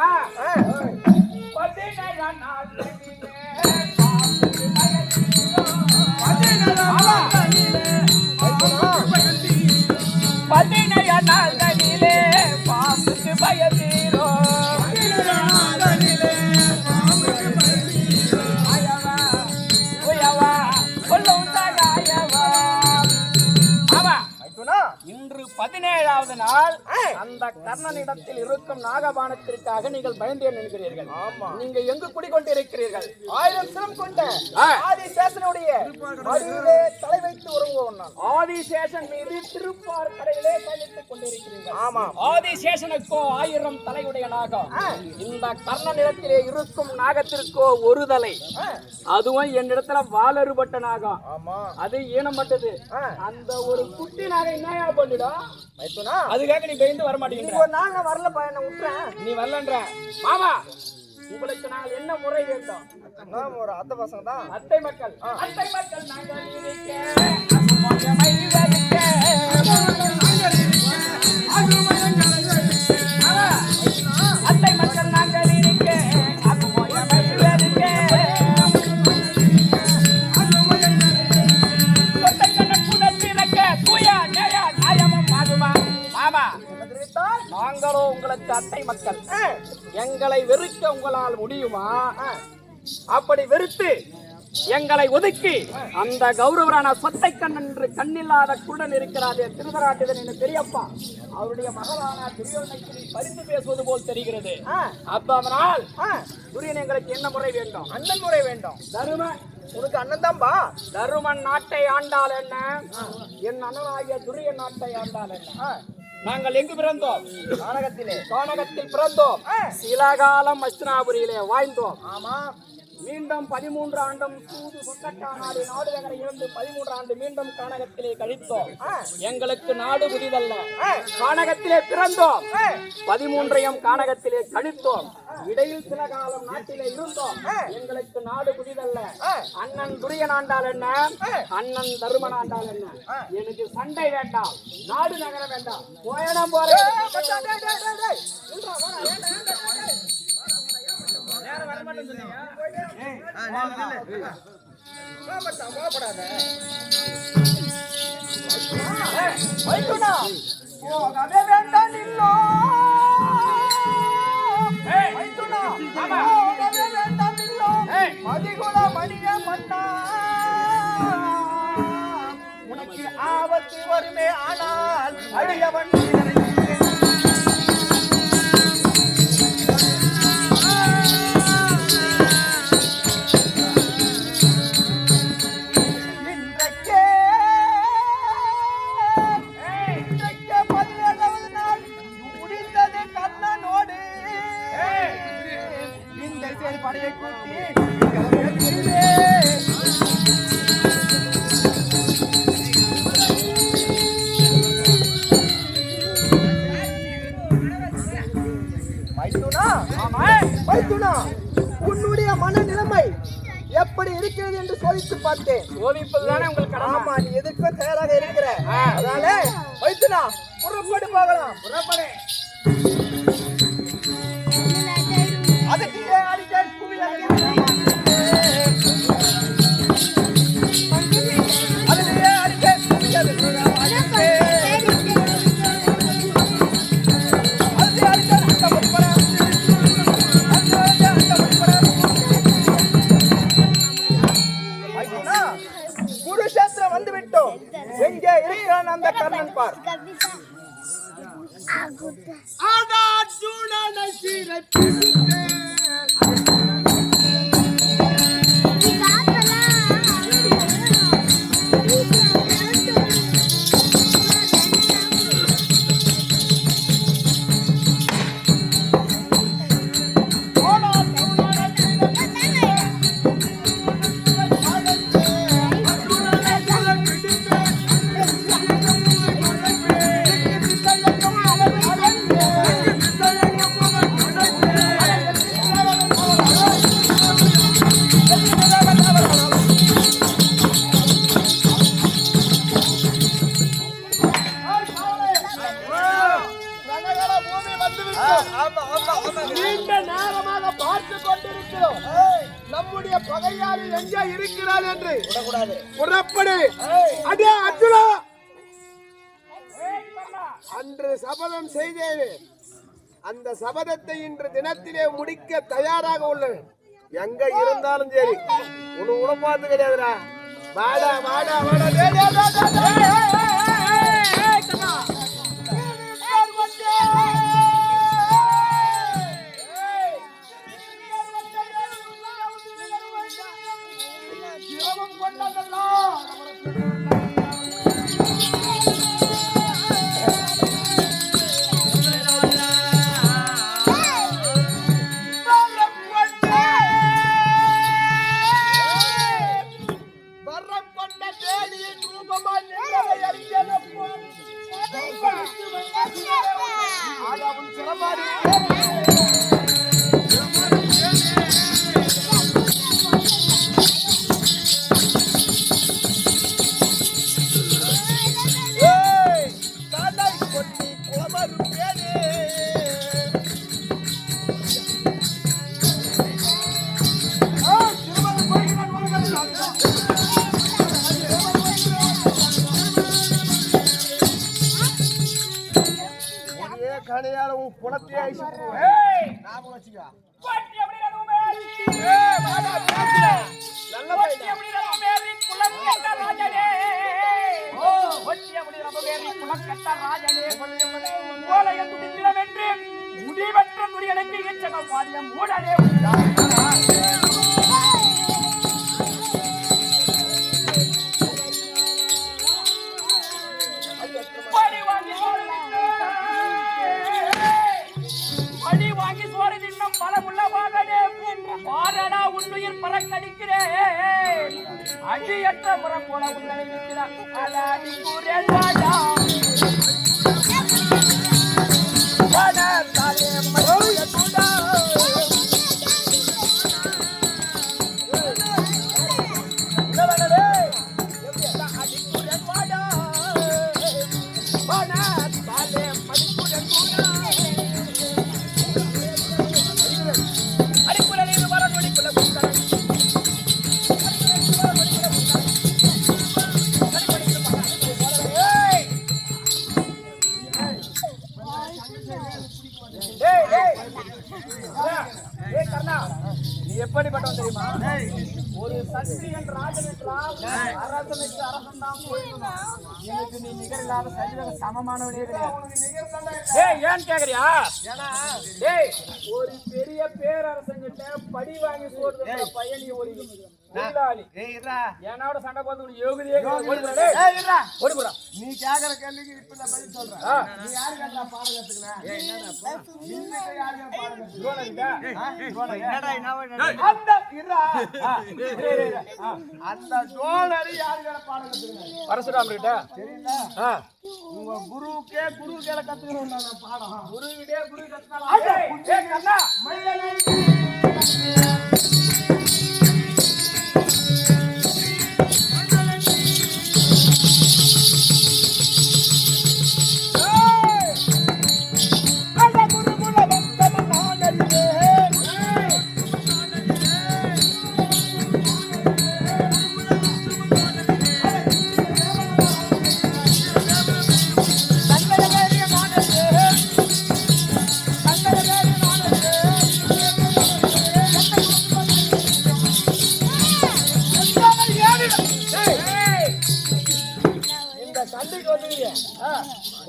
பதினைய நாள்களிலே பாம்புக்கு பயந்தீரோ, கொல்லும் சகாயவா. ஆமா, மைத்துனா, இன்று 17வது நாள் அந்த கர்ணனிடத்தில் இருக்கும் நாகபானத்திற்காக நீங்கள் பயந்தேன் என்கிறீர்கள். நீங்க எங்கு குடிக்கொண்டிருக்கிறீர்கள்? 1000 சிரம் கொண்ட ஆதிசேஷனுடைய மடியிலே தலை வைத்து உறங்குவோம் நான். ஆதிசேஷன் மீது திருப்பார் கடையிலே பயணித்துக் கொண்டிருக்கிறீர்கள். ஆமா. ஆதிசேஷனுக்கோ 1000 தலையுடைய நாகம். இந்த கர்ணனிடத்திலே இருக்கும் நாகத்திற்கோ ஒரு தலை. அதுவும் என்னிடத்துல வாளறுபட்ட நாகம். ஆமா. அது ஈனப்பட்டது. அந்த ஒரு குட்டி நாகம் என்னையா பண்ணிடும்? மைத்துனா, அதுக்காக நீ பயந்து வர மாட்டேங்கிற. ஒரு நாள் நான் வரல பையனை விட்டுறேன். நீ வரலன்ற மாமா, உங்களுக்கு நாங்கள் என்ன முறை வேண்டும்? நான் ஒரு அத்தை பசங்க தான். அத்தை மக்கள் நாங்கள் இருக்க, அசுமயமை இருக்க. அத்தை மக்கள் நாங்கள் இருக்க, அசுமயமை இருக்க. நாங்களோ உங்களுக்கு அத்தை மக்கள். எங்களை வெறுக்க உங்களால் முடியுமா? அப்படி வெறுத்து எங்களை ஒதுக்கி அந்த கௌரவரான சொத்தை கண்ணன் என்று கண்ணில்லாத குருடன் இருக்கிறாரே திருதராட்டிதன் என்று பெரியப்பா, அவருடைய மகளான துரியோதனைக்கு பரிந்து பேசுவது போல் தெரிகிறது. அப்ப அதனால் துரியன் எங்களுக்கு என்ன முறை வேண்டும்? அண்ணன் முறை வேண்டும். தருமன் உனக்கு அண்ணன் தான்பா. தருமன் நாட்டை ஆண்டால் என்ன, என் அண்ணனாகிய துரியன் நாட்டை ஆண்டால் என்ன? நாங்கள் எங்கு பிறந்தோம்? கானகத்தில் பிறந்தோம். சில காலம் அஸ்தினாபுரியிலே வாழ்ந்தோம். ஆமா. மீண்டும் 13 ஆண்டும் சூது சொக்கட்டா நாடு நகரை இருந்து 13 ஆண்டு மீண்டும் கானகத்திலே கழித்தோம். எங்களுக்கு நாடு புதிதல்ல, கானகத்திலே பிறந்தோம். 13ஐயும் கானகத்திலே கழித்தோம். இடையில் சில காலம் நாட்டிலே இருந்தோம். எங்களுக்கு நாடு புதிதல்ல. அண்ணன் துரியன் ஆண்டால் என்ன, அண்ணன் தருமன் ஆண்டால் என்ன? எனக்கு சண்டை வேண்டாம், நாடு நகர வேண்டாம். போயணம் போறேன். உனக்கு ஆபத்து வருமே, ஆனால் அடியவன் படையை கூட்டி உன்னுடைய மனநிலைமை எப்படி இருக்கிறது என்று சோதித்து பார்த்தேன். சோதிப்பதுதானே உங்களுக்கு கடமை. ஆமா, நீ எதுக்கும் தயாராக இருக்கிற. அதனால வைத்துனா புறப்பட்டு போகலாம். புறப்படு. அதுக்கு அடிக்க குவியாக குருஷேத்திரம் வந்து விட்டோம். எங்கே இருக்கிறான் அந்த கர்ணன் பார். நீண்ட நேரமாக பார்த்து கொண்டிருக்கிறோம் நம்முடைய பகையாளி எங்கே இருக்கிறார் என்று. புறப்படு. அடே அர்ஜுனா, அன்று சபதம் செய்தேன். அந்த சபதத்தை இன்று தினத்திலே முடிக்க தயாராக உள்ளது. எங்க இருந்தாலும் சரி உனக்கு உடம்பாத்து கிடையாதுடா. வாடா வாடா வாடா. கடையால உன் குளத்தையே அழிச்சு ஏய் ஞாபகம் வச்சுக்கோ. போட்டி அப்படிறது மேரி ஏய் மாடா நல்ல போட்டி அப்படிறது மேரி குலக்கட்ட ராஜனே ஓ போட்டி அப்படிறது மேரி குலக்கட்ட ராஜனே போலைய துடித்திரம் என்று முடிவற்ற துரியனுக்கு இச்சக பாடியம் மூடனே வாங்கி சோறு தின்னும் பலமுள்ள வாகனே பாரடா உன்னுயிர் பறக்கடிக்கிறேன் அடியற்ற புறம் போல உள்ளனை நிற்கிறார் அலாடி கூறேன் ராஜா தாலே மறுய துடா அடி கூறேன் வாடா தாலே மறுய துடா எப்படிப்பட்டவன் தெரியுமா? ஒரு சத்திரியன் ராஜன் என்றால் அரசனுக்கு அரசன் தான் எனக்கு நீ நிகரில்லாத சரியாக சமமானவனே கிடையாது. ஏன் கேக்குறியா? ஒரு பெரிய பேரரசங்கிட்ட படி வாங்கி சோறு பையன் ஒரு முதலாளி என்னோட சண்டை பார்த்து ஒரு யோகிதையே ஓடிப்புறா. நீ கேக்குற கேள்விக்கு இப்ப நான் பதில் சொல்றேன். நீ யாரு கேட்டா பாடம் கத்துக்கணும்? அந்த சோழரி யாரு கேட்ட பாடம் கத்துக்கணும்? பரசுராம கிட்ட தெரியல. உங்க குருவுக்கே குரு கேட்ட கத்துக்கணும் பாடம். குருவிடே குரு கத்துக்கலாம்.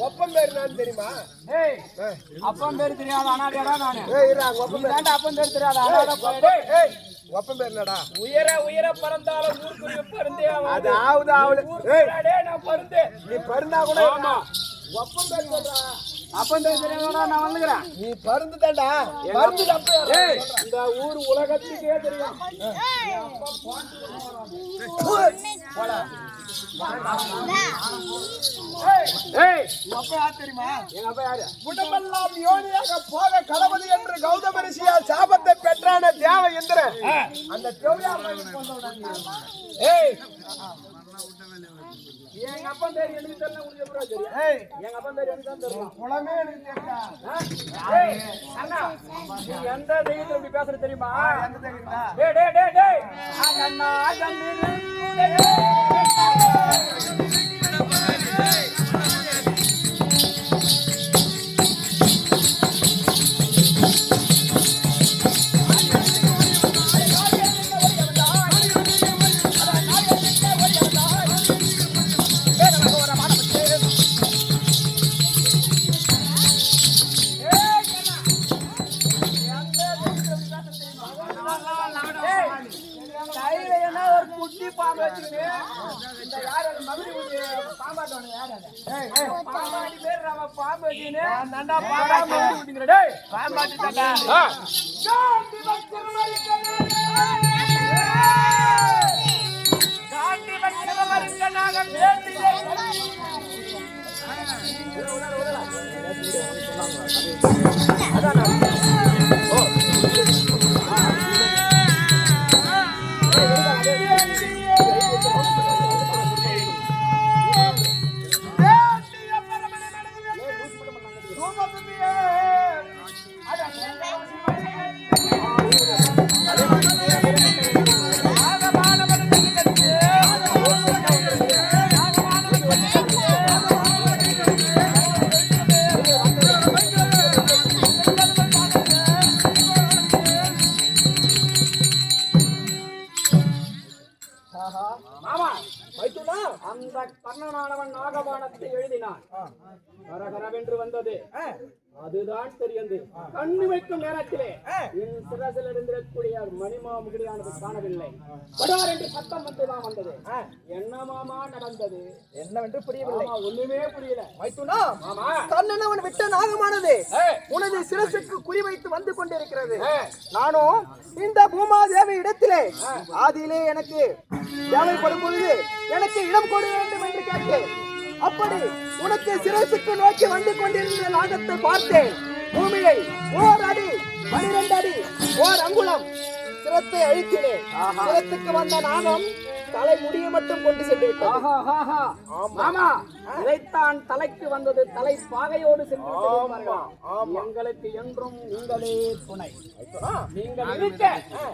ஒப்பம் பேரு நான் தெரியுமா? அப்பன் பேரு தெரியாத அனாதையாடா நானு. அப்பன் பேரு தெரியாத அனாதை. ஒப்பம் பேர் என்னடா? உயர உயர பறந்தாலும் ஊருக்குரிய பருந்தே அது ஆவுது ஆவுது. நான் பருந்து நீ பருந்தா கூட ஆமா. ஒப்பம் பேர் சொல்றா. அப்பன் பேரு தெரியாதா நான் வந்துக்கிறேன். நீ பருந்து தாண்டா. பருந்து இந்த ஊர் உலகத்துக்கே தெரியும். தெரியுமா? எங்க அப்பா யாரு? குடமெல்லாம் யோனியாக போக கடவுள் என்று கௌதம ரிஷியால் சாபத்தை பெற்றான தேவ இந்திரன் அந்த எங்க அப்பா பேரு எனக்கு தெரியல. உங்களுக்கு எப்படி தெரியும்? எங்க அப்பா பேரு எனக்கு தான் தெரியும். குளமே எனக்கு தெரியா? அண்ணா நீ எந்த தெய்வத்தை இப்படி பேசுற தெரியுமா? எந்த தெரியுமா? அண்ணா குட்டி பாம்பு வச்சுக்கிட்டு இந்த யாரு மதுரை பாம்பாட்டவனு யாரு? பாம்பாட்டி பேர் நம்ம பாம்பு வச்சுக்கின்னு நண்டா பாம்பு விட்டுங்கிறடே பாம்பாட்டி தாண்டா. காண்டி பச்சனாக பேசி கட்டை எழுதினான். கரகரவென்று வந்தது. அதுதான் தெரிந்தது. கண்ணு வைக்கும் நேரத்திலே என் சிரசில் இருந்திருக்கக்கூடிய மணிமாமுடியானது காணவில்லை. படார் என்று சத்தம் வந்துதான் வந்தது. என்ன மாமா நடந்தது? என்னவென்று புரியவில்லை. ஒண்ணுமே புரியல. மைத்துனா, கண்ணன் அவன் விட்ட நாகமானது உனது சிரசுக்கு குறிவைத்து வந்து கொண்டிருக்கிறது. நானும் இந்த பூமாதேவி இடத்திலே ஆதியிலே எனக்கு தேவைப்படும் பொழுது எனக்கு இடம் கொடு வேண்டும் என்று கேட்டேன். அப்படி உனக்கு சிரசுக்கு நோக்கி வந்து கொண்டிருந்த நாகத்தை பார்த்தேன். பூமியை ஓர் அடி 12 அடி ஓர் அங்குலம் சிரத்தை அழித்தினேன். சிரத்துக்கு வந்த நாகம் தலை முடிய மட்டும் கொண்டு சென்று விட்டது. மாமா, இதைத்தான் தலைக்கு வந்தது. தலை பாகையோடு சென்று எங்களுக்கு என்றும் நீங்களே துணை. நீங்கள் இருக்க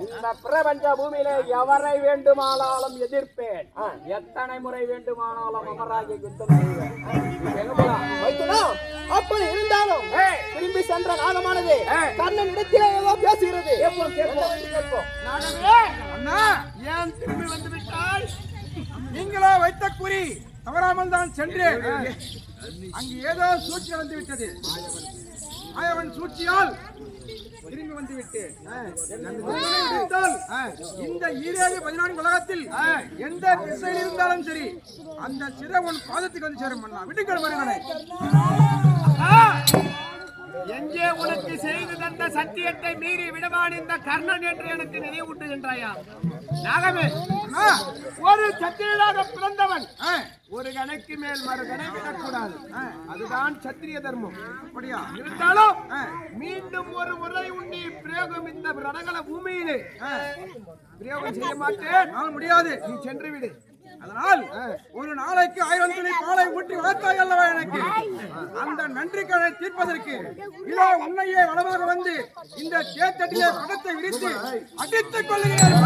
இந்த பிரபஞ்ச பூமியில எவரை வேண்டுமானாலும் எதிர்ப்பேன். எத்தனை முறை வேண்டுமானாலும் அமராகி யுத்தம் செய்வேன். அப்படி இருந்தாலும் திரும்பி சென்ற நாகமானது கண்ணன் இடத்திலே ஏதோ பேசுகிறது. அண்ணா, ஏன் திரும்பி வந்து விட்டால்? நீங்களா வைத்த குறி தவறாமல் தான் சென்றேன். அங்கு ஏதோ சூழ்ச்சி வந்து விட்டது. அவன் சூழ்ச்சியால் திரும்பி வந்து விட்டேன். இந்த 14 உலகத்தில் எந்த திசையில் இருந்தாலும் சரி அந்த சிறை உன் பாதத்துக்கு வந்து சேரும். அண்ணா, விட்டுக்கள் வருகிறேன். எங்கே உனக்கு செய்து தந்த சத்தியத்தை மீறி விடவான் இந்த கர்ணன் என்று எனக்கு நினைவூட்டுகின்றாயா? நாகமே, ஒரு சத்திரியனாக பிறந்தவன் ஒரு கணக்கு மேல் மறு கணை விடக்கூடாது. அதுதான் சத்திரிய தர்மம். அப்படியா இருந்தாலும் மீண்டும் ஒரு முறை உன்னை பிரயோகம் இந்த ரணகல பூமியிலே பிரயோகம் செய்ய மாட்டேன். முடியாது, நீ சென்று விடு. அதனால் ஒரு நாளைக்கு 1000 துணி பாலை ஊற்றி வளர்த்தாய் அல்லவா எனக்கு? அந்த நன்றி கடனை தீர்ப்பதற்கு இதோ உன்னையே வளமாக வந்து இந்த தேத்தட்டிலே படத்தை விரித்து அடித்துக் கொள்ளுகிறேன்.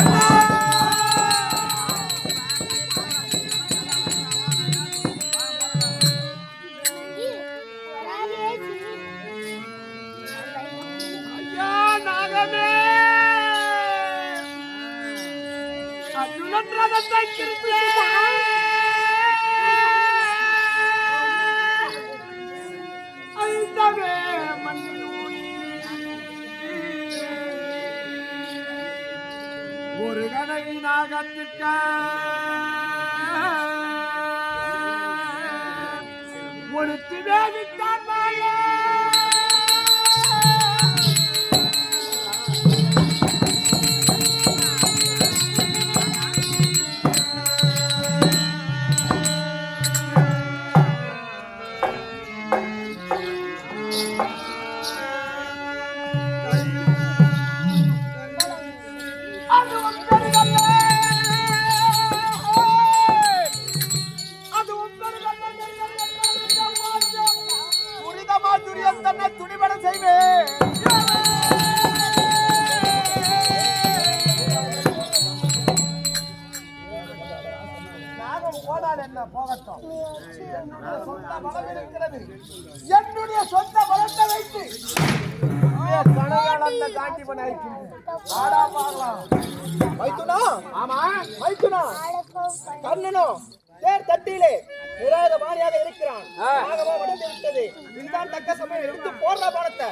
ஒரு கதை நாகத்திற்க ஒரு திவேவித்தான் துணிபட செய்வேன். நாகம் போனால் என்ன போகட்டும். சொந்த பலம் இருக்கிறது. என்னுடைய சொந்த பலத்தை வைத்து காட்டி பண்ண வைத்துனா. ஆமா வைத்துனா, கண்ணனோ தேர் தட்டியிலே நிராத மாறியாக இருக்கிறான். நாகமோ வடிந்து விட்டது. இதுதான் தக்க சமயம். எடுத்து போடுற பணத்தை.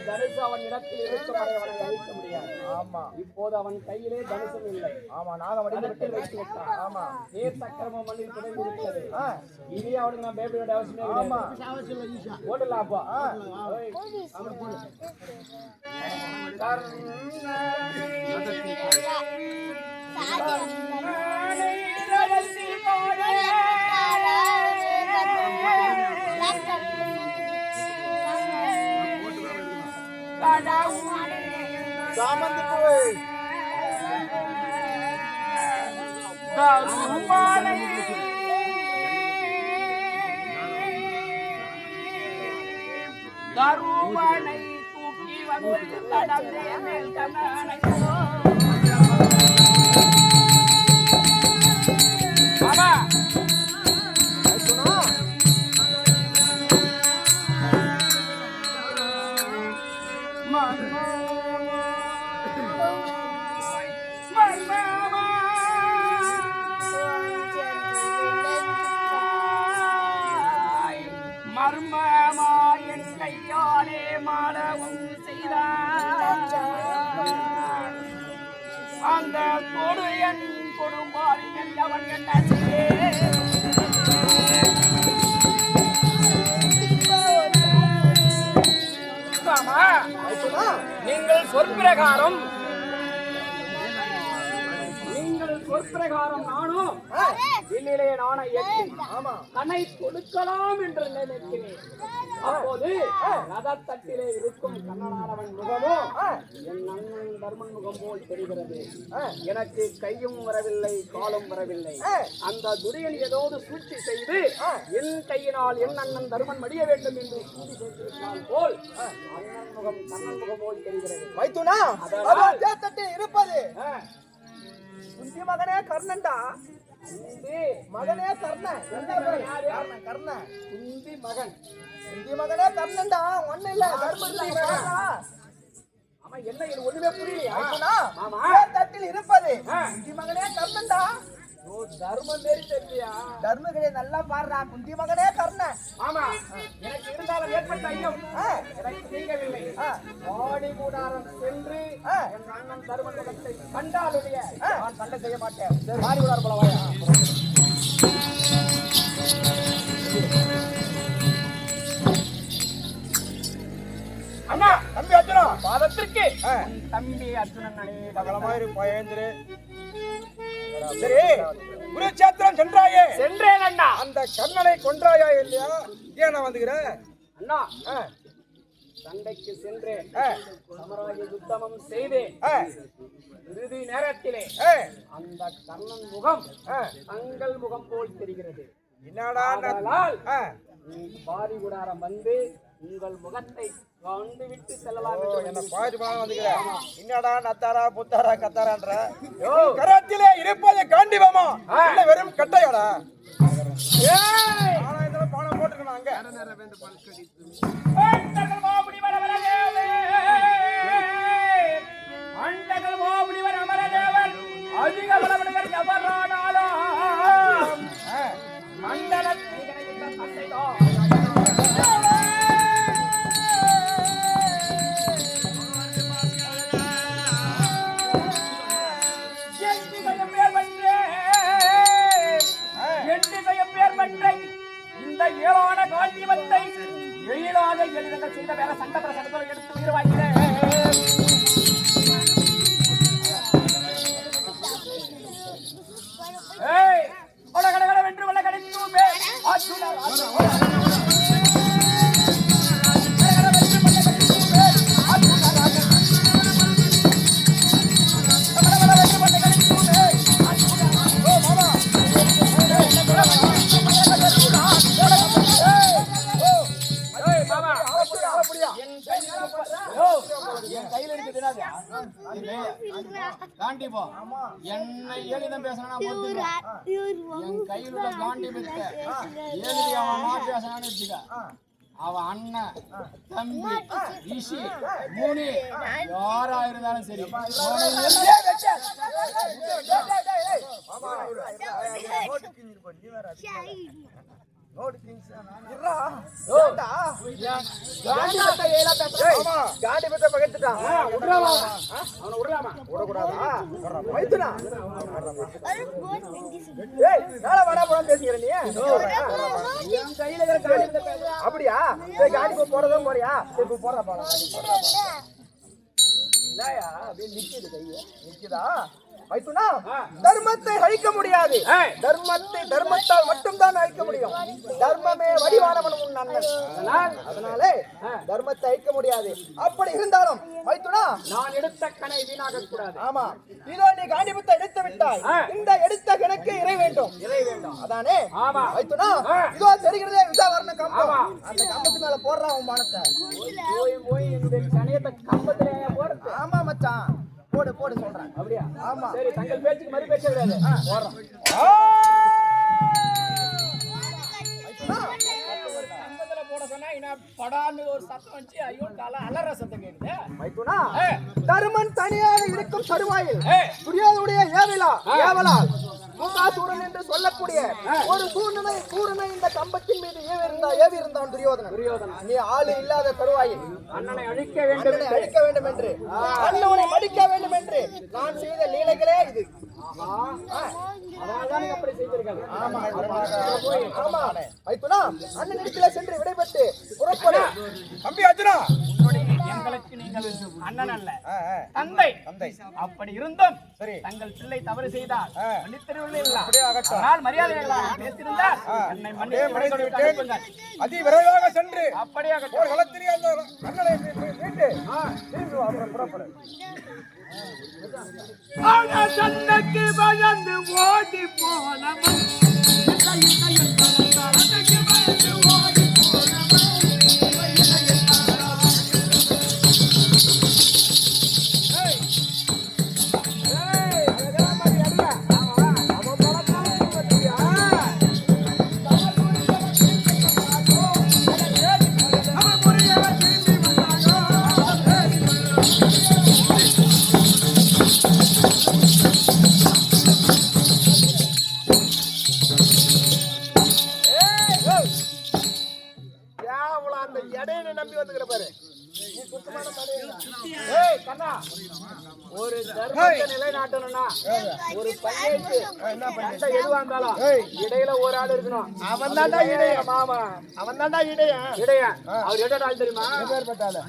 தனுசு அவன் இடத்தில் இருக்கும் வரை அவனை அழிக்க முடியாது. ஆமா, இப்போது அவன் கையிலே தனுசும் இல்லை. ஆமா, நாகம் வடிந்து விட்டு வைத்து விட்டான். ஆமா, நீர் சக்கரமும் மண்ணில் புதைந்து விட்டது. இனி அவனுக்கு நான் பேபியோட அவசியமே இல்லை. ஆமா, ஓடலாப்பா. சாமந்தி போய் தருவனை தூக்கி வந்து கடந்தே மேல் கண்ணனை மாமா சொற்பிரகாரம் நானும் என்னிலே நாணை ஏற்றி கண்ணை கொடுக்கலாம் என்று நினைக்கிறேன். அப்போது ரதத்தட்டிலே இருக்கும் கண்ணனானவன் முகமோ என் அண்ணன் தர்மன் முகம் போல் தெரிகிறது. எனக்கு கையும் வரவில்லை, காலும் வரவில்லை. அந்த துரியன் ஏதோடு சூழ்ச்சி செய்து என் கையினால் என் அண்ணன் தர்மன் மடிய வேண்டும் என்று சூழ்ச்சி செய்திருந்தால் போல் அண்ணன் முகம் கண்ணன் முகம் போல் தெரிகிறது. மைத்துனா இருப்பது குந்தி மகனே கர்ணன்டா. மகனே கர்ணன். கர்ணன் குந்தி மகன். குந்தி மகனே கர்ணன்டா. ஒண்ணு இல்ல ஆமா, என்ன இது ஒண்ணுமே புரியலையா? தட்டில் இருப்பது குந்தி மகனே கர்ணன்டா. தர்மம் மாரி தெரியலையா? தர்மகளே நல்லா பாடுறா. குந்தி மகனே கர்ணன். ஆமா, எனக்கு இருந்தாலும் ஏற்பட்ட ஐயம் எனக்கு நீங்கவில்லை. வாடி கூடாரம் சென்று என் அண்ணன் தர்மன் முகத்தை கண்டாலுடைய நான் சண்டை செய்ய மாட்டேன். வாடி கூடாரம் போல வாயா. அண்ணா, தம்பி அர்ஜுனா பாதத்திற்கு தம்பி அர்ஜுனன் அநேகமாயிரு பயந்திரு. சரி, குருச்சேத்திரம் சென்றாயே? சென்றேன் அண்ணா. அந்த கர்ணனை கொன்றாயா இல்லையா? ஏன் வந்துகிற அண்ணா? சண்டைக்கு சென்றேன், சமராஜ யுத்தமும் செய்தேன். இறுதி நேரத்திலே அந்த கர்ணன் முகம் தங்கள் முகம் போல் தெரிகிறது. என்னடா பாரி குடாரம் வந்து உங்கள் முகத்தை கண்டு விட்டு செல்லலாம். என்ன பாதி வந்துக்கிறேன். என்னடா நத்தாரா புத்தாரா கத்தாரான்ற கரத்திலே இருப்பது காண்டிவமா இல்ல வெறும் கட்டையாடா? பணம் போட்டுக்கணும் அங்க. அதிக பலவர்கள் எவரானாலும் இந்த ஏழான காண்டியத்தை எளிதாக எளிதாக செய்த வேற சண்டை பிரசனத்தை எடுத்து உயிர் வாங்கிறேன். வென்று வள கிடைத்துமே என்னை ஏழிதான் பேசுறானா என் கையில் உள்ள காண்டி வித்த ஏழி அவன் பேசுறான்னு வச்சுக்க. அவன் அண்ணன் தம்பி ரிஷி மூணி யாரா இருந்தாலும் சரி அப்படியா? காடி போறதும் போறியா? போறா நிக்குதா? தர்மத்தை அழிக்க முடியாது. தர்மத்தால் மட்டும்தான் அழிக்க முடியும். தர்மமே வடிவானவன் உன் அண்ணன். அதனாலே தர்மத்தை அழிக்க முடியாது. அப்படி இருந்தாலும் மைத்துனா நான் எடுத்த கணை வீணாக கூடாது. ஆமா, இதோ நீ காண்டிபத்தை எடுத்து விட்டாய். இந்த எடுத்த கணக்கு இறை வேண்டும். அதானே? ஆமா மைத்துனா, இதோ தெரிகிறதே விசாவரண கம்பம். அந்த கம்பத்து மேல போடுறான் உன் மானத்தை. போய் இந்த கணையத்தை கம்பத்திலே போடுறது. ஆமா மச்சான், போடு போடு சொல்றேன். அப்படியா? ஆமா. சரி, தங்கள் பேச்சுக்கு மறு பேச்ச கிடையாது. போறோம். கம்பத்துல போட சொன்னா இனா படான்னு ஒரு சத்தம் வச்சு ஐயோ கால அலற சத்தம் கேக்குது. மைத்துனா, தர்மன் தனியாக இருக்கும் தருவாயில் துரியோதனுடைய ஏவலால் மூகாசூரன் என்று சொல்லக்கூடிய ஒரு சூரனை இந்த கம்பத்தின் மீது ஏவி இருந்தான் துரியோதனன். நீ ஆளு இல்லாத தருவாயில் அண்ணனை அழிக்க வேண்டும் என்று அண்ணனை மடிக்க வேண்டும் என்று நான் செய்த லீலைகளே இது. அப்படி செய்திருக்காங்க. ஆமா மைத்துனா, அண்ணனிடத்திலே சென்று விடைபெற்று புறப்படு. தம்பி அர்ஜுனா, எந்த எங்களுக்கு நீங்கள் அண்ணன் அல்ல, தந்தை. அப்படி இருந்தும் தங்கள் பிள்ளை தவறு செய்தால் மன்னித்தருவீர்களா? மரியாதைகளாக பேசியிருந்தால் என்னை மன்னித்து அதி விரைவாக சென்று அப்படியே ஒரு களத்திலே அந்த அண்ணனை மீட்டு திரும்பி வா, அப்புறம் புறப்படு. சண்டைக்கு பயந்து ஓடி போனவன் ஒரு தர்மத்தை நிலைநாட்டணும்னா ஒரு பஞ்சாயத்து சண்டை எதுவா இருந்தாலும் இடையில ஒரு ஆள் இருக்கணும். அவன் தாண்டா இடைய மாமா, அவன் தாண்டா இடைய அவர் எட ஆள் தெரியுமா? எப்பேற்பட்டால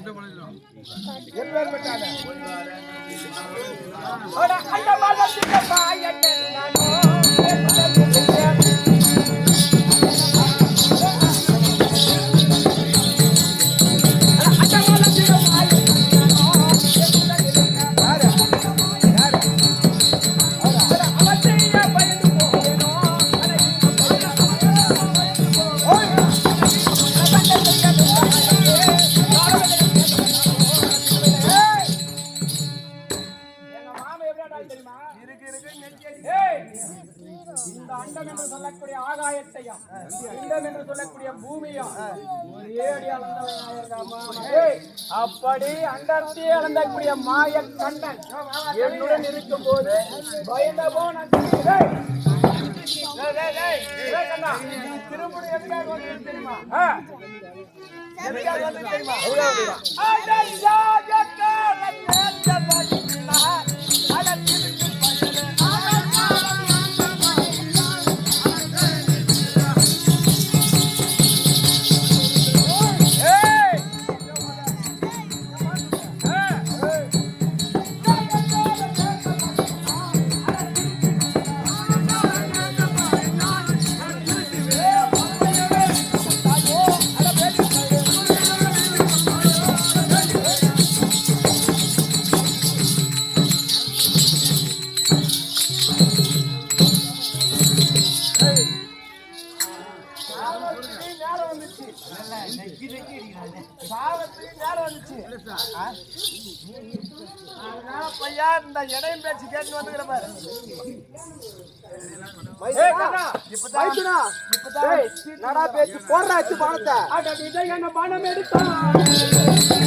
இந்த அண்டம் என்று சொல்லக்கூடிய ஆகாயத்தையும் இண்டம் என்று சொல்லக்கூடிய பூமியும் ஒரே அடி அப்படி அண்டத்தை அளந்தக்கூடிய மாய கண்ணன் என்னுடன் இருக்கும் போது பயந்த போன திரும்பி எதுக்காக வந்து தெரியுமா? எதுக்காக வந்து தெரியுமா? இந்த இடையும் பேச்சு கேட்டு வந்துக்கிற பாரு. நடா பேச்சு போடுறாச்சு பணத்தை என்ன பணம் எடுத்தான்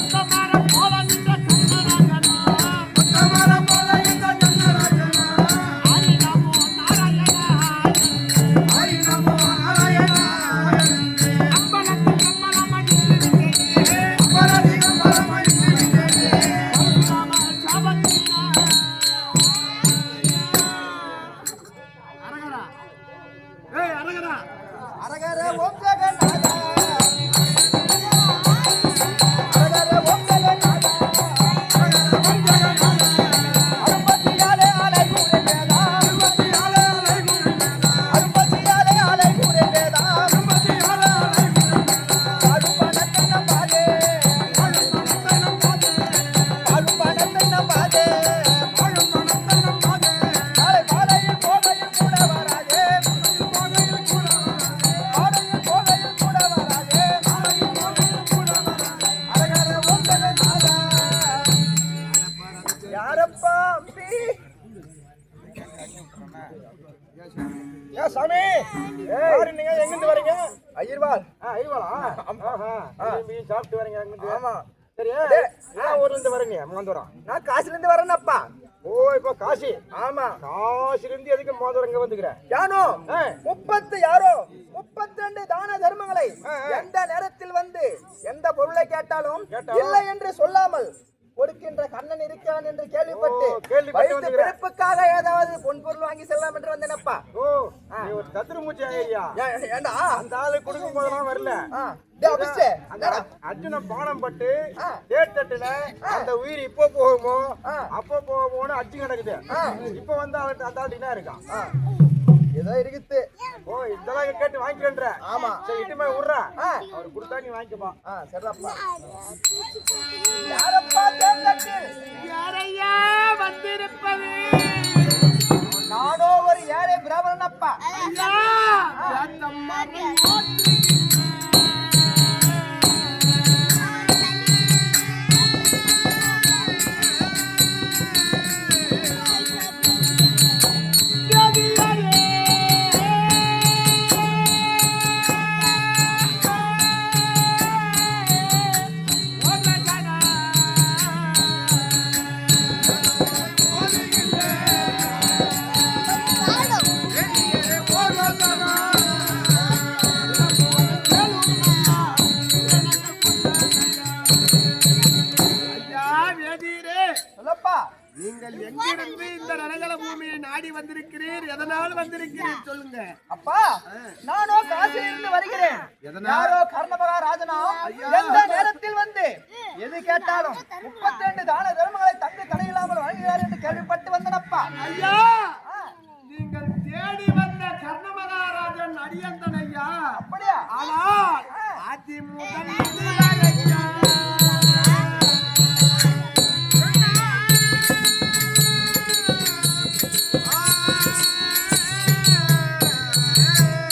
Come on. ஏன் சாமி யாரு நீங்க எங்க இருந்து வரீங்க? ஐயர்வாள் ஐவாளா? சாப்பிட்டு வரீங்க எங்கிருந்து? ஆமா சரி நான் ஊர்ல இருந்து வரீங்க மோந்தூரம். நான் காசுல இருந்து வரேன்னப்பா. ஓ இப்போ காசி. ஆமா காசில இருந்து எதுக்கு மோந்தூரம் இங்க வந்துக்கிறேன்? யானோ 32 தான தர்மங்களை எந்த நேரத்தில் வந்து எந்த பொருளை கேட்டாலும் இல்லை என்று சொல்லாமல் கொடுக்கின்ற கண்ணன் இருக்கிறான் என்று கேள்விப்பட்டு வயிற்று பிறப்புக்காக ஏதாவது பொன் பொருள் வாங்கி செல்லலாம் என்று வந்தேனப்பா. ஓ நீ ஒரு சத்துருமூச்சி ஐயா. ஏண்டா அந்த ஆளு கொடுக்கும் போதெல்லாம் வரல. அர்ஜுன பானம் பட்டு தேர்தட்டுல அந்த உயிர் இப்போ போகுமோ அப்போ போகுமோன்னு அச்சு கிடக்குது. இப்ப வந்து அந்த ஆள் என்ன இருக்கான்? ஏதோ இருக்குது. ஓ இதெல்லாம் கேட்டு வாங்கிக்கன்ற. ஆமா சரி இட்டுமே விடுறா. அவர் கொடுத்தா நீ வாங்கிக்கப்பா. சரிப்பா. யாரப்பா தேர்தட்டு? யாரையா வந்திருப்பது? நானோ ஒரு ஏழை பிராமணனப்பா. ஐயா அந்த மகன் நீங்கள் எங்கிருந்து இந்த ரணகல பூமியை நாடி வந்திருக்கிறீர்? எதனால் வந்திருக்கிறீர் சொல்லுங்க. அப்பா நானோ காசிலிருந்து வருகிறேன். யாரோ கர்ணபகா ராஜனா எந்த நேரத்தில் வந்து எது கேட்டாலும் 32 தான தர்மங்களை தங்கு தடையில்லாமல் வழங்குகிறார் என்று கேள்விப்பட்டு வந்தனப்பா. ஐயா நீங்கள் தேடி வந்த கர்ணமகாராஜன் அடியந்தன் ஐயா. அப்படியா? ஆனால் அதி முதல்